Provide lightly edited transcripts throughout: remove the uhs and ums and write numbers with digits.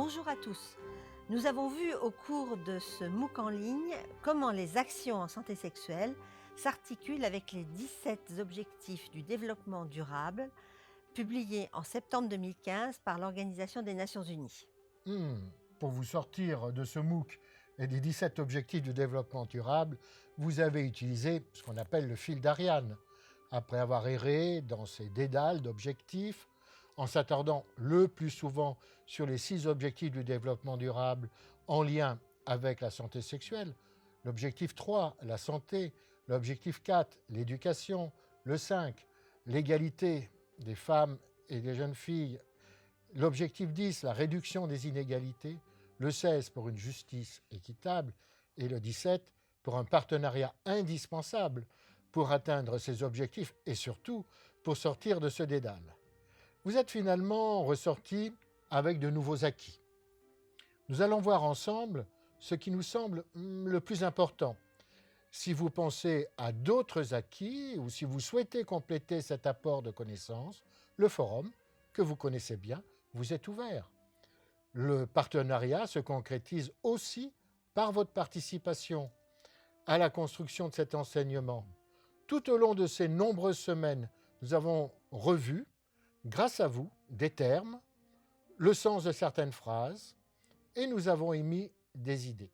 Bonjour à tous. Nous avons vu au cours de ce MOOC en ligne comment les actions en santé sexuelle s'articulent avec les 17 objectifs du développement durable publiés en septembre 2015 par l'Organisation des Nations Unies. Pour vous sortir de ce MOOC et des 17 objectifs du développement durable, vous avez utilisé ce qu'on appelle le fil d'Ariane. Après avoir erré dans ces dédales d'objectifs, en s'attardant le plus souvent sur les 6 objectifs du développement durable en lien avec la santé sexuelle, l'objectif 3, la santé, l'objectif 4, l'éducation, le 5, l'égalité des femmes et des jeunes filles, l'objectif 10, la réduction des inégalités, le 16 pour une justice équitable et le 17 pour un partenariat indispensable pour atteindre ces objectifs et surtout pour sortir de ce dédale. Vous êtes finalement ressortis avec de nouveaux acquis. Nous allons voir ensemble ce qui nous semble le plus important. Si vous pensez à d'autres acquis ou si vous souhaitez compléter cet apport de connaissances, le forum, que vous connaissez bien, vous est ouvert. Le partenariat se concrétise aussi par votre participation à la construction de cet enseignement. Tout au long de ces nombreuses semaines, nous avons revu, grâce à vous, des termes, le sens de certaines phrases, et nous avons émis des idées.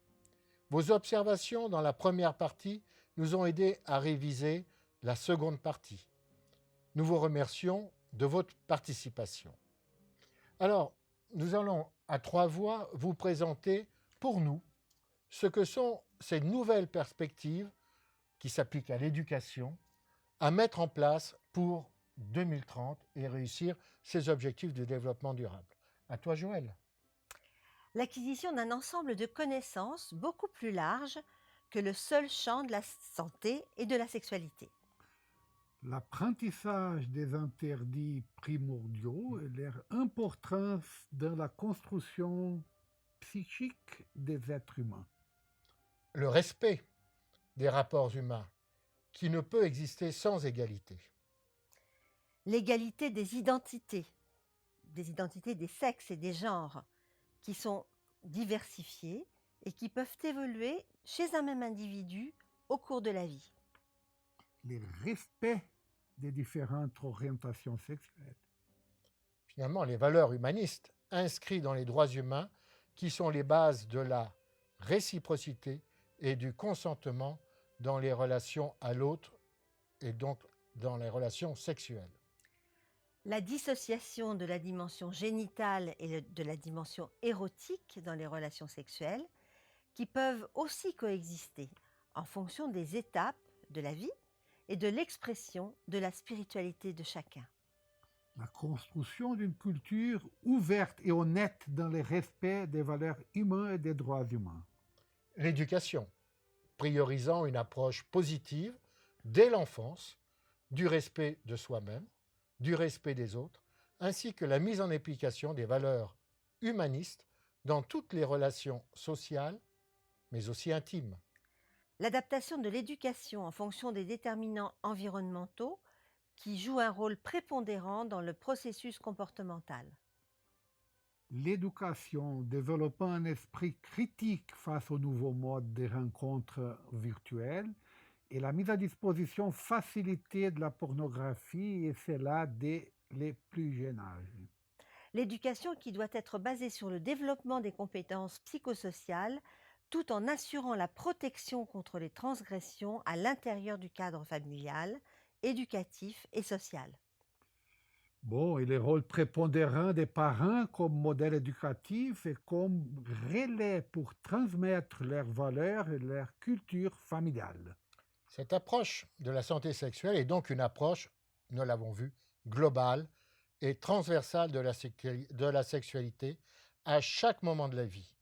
Vos observations dans la première partie nous ont aidés à réviser la seconde partie. Nous vous remercions de votre participation. Alors, nous allons à 3 voix vous présenter pour nous ce que sont ces nouvelles perspectives qui s'appliquent à l'éducation à mettre en place pour 2030 et réussir ces objectifs de développement durable. À toi, Joël. L'acquisition d'un ensemble de connaissances beaucoup plus large que le seul champ de la santé et de la sexualité. L'apprentissage des interdits primordiaux et leur importance dans la construction psychique des êtres humains. Le respect des rapports humains qui ne peut exister sans égalité. L'égalité des identités des sexes et des genres, qui sont diversifiées et qui peuvent évoluer chez un même individu au cours de la vie. Le respect des différentes orientations sexuelles. Finalement, les valeurs humanistes inscrites dans les droits humains qui sont les bases de la réciprocité et du consentement dans les relations à l'autre et donc dans les relations sexuelles. La dissociation de la dimension génitale et de la dimension érotique dans les relations sexuelles, qui peuvent aussi coexister en fonction des étapes de la vie et de l'expression de la spiritualité de chacun. La construction d'une culture ouverte et honnête dans le respect des valeurs humaines et des droits humains. L'éducation, priorisant une approche positive dès l'enfance du respect de soi-même, du respect des autres, ainsi que la mise en application des valeurs humanistes dans toutes les relations sociales, mais aussi intimes. L'adaptation de l'éducation en fonction des déterminants environnementaux qui jouent un rôle prépondérant dans le processus comportemental. L'éducation développant un esprit critique face aux nouveaux modes de rencontres virtuelles et la mise à disposition facilitée de la pornographie et cela dès les plus jeunes âges. L'éducation qui doit être basée sur le développement des compétences psychosociales tout en assurant la protection contre les transgressions à l'intérieur du cadre familial, éducatif et social. Bon, et le rôle prépondérant des parents comme modèle éducatif et comme relais pour transmettre leurs valeurs et leur culture familiale. Cette approche de la santé sexuelle est donc une approche, nous l'avons vu, globale et transversale de la sexualité à chaque moment de la vie,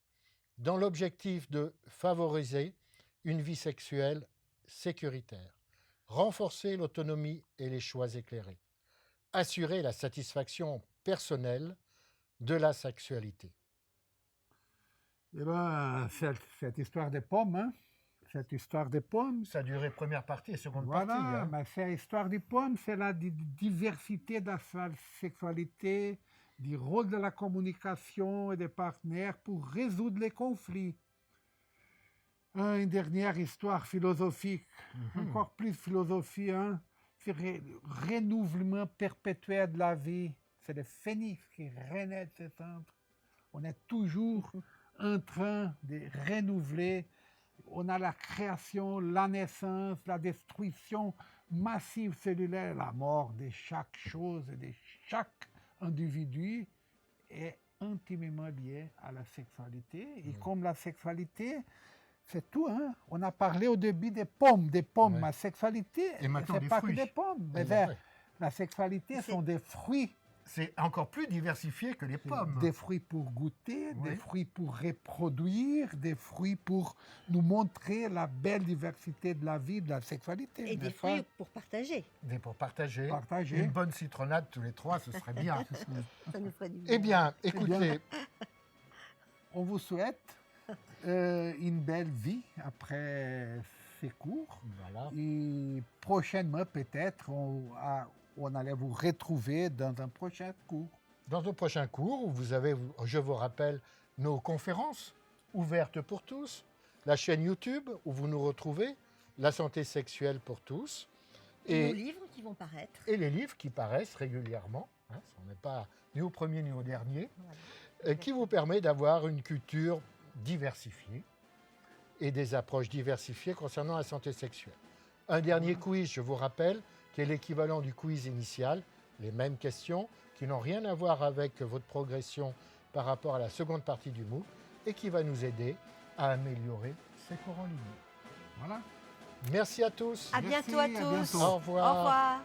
dans l'objectif de favoriser une vie sexuelle sécuritaire, renforcer l'autonomie et les choix éclairés, assurer la satisfaction personnelle de la sexualité. Eh bien, cette histoire des pommes, hein? Cette histoire des pommes. Ça a duré première partie et seconde Voilà, partie. Hein? mais cette histoire des pommes, c'est la diversité de la sexualité du rôle de la communication et des partenaires pour résoudre les conflits. Une dernière histoire philosophique, encore plus philosophie, hein, c'est le renouvellement perpétuel de la vie. C'est le phénix qui renaît de ses cendres. On est toujours en train de renouveler. On a la création, la naissance, la destruction massive cellulaire, la mort de chaque chose et de chaque individu est intimement liée à la sexualité. Et comme la sexualité, c'est tout, hein? On a parlé au début des pommes. Ouais. La sexualité, Et maintenant c'est des pas fruits. que des pommes. Et Mais ouais. la sexualité C'est- sont des fruits. C'est encore plus diversifié que les pommes. Des fruits pour goûter, Oui. des fruits pour reproduire, des fruits pour nous montrer la belle diversité de la vie, de la sexualité. Et des n'est-ce pas? fruits pour partager. Des pour partager. Partager. Une bonne citronnade tous les trois, ce serait bien. Ça nous ferait du Eh bien, bien. écoutez, On vous souhaite une belle vie après ces cours. voilà. Et prochainement, peut-être, on allait vous retrouver dans un prochain cours. Dans nos prochains cours, vous avez, je vous rappelle, nos conférences ouvertes pour tous, la chaîne YouTube où vous nous retrouvez, la santé sexuelle pour tous, Et nos livres qui vont paraître. et les livres qui paraissent régulièrement, hein, on n'est pas ni au premier ni au dernier, Voilà. qui vous permet d'avoir une culture diversifiée et des approches diversifiées concernant la santé sexuelle. Un dernier quiz, je vous rappelle, qui est l'équivalent du quiz initial, les mêmes questions qui n'ont rien à voir avec votre progression par rapport à la seconde partie du MOOC et qui va nous aider à améliorer ces cours en ligne. Voilà. Merci à tous. À Merci, bientôt à à tous. bientôt. Au revoir. Au revoir.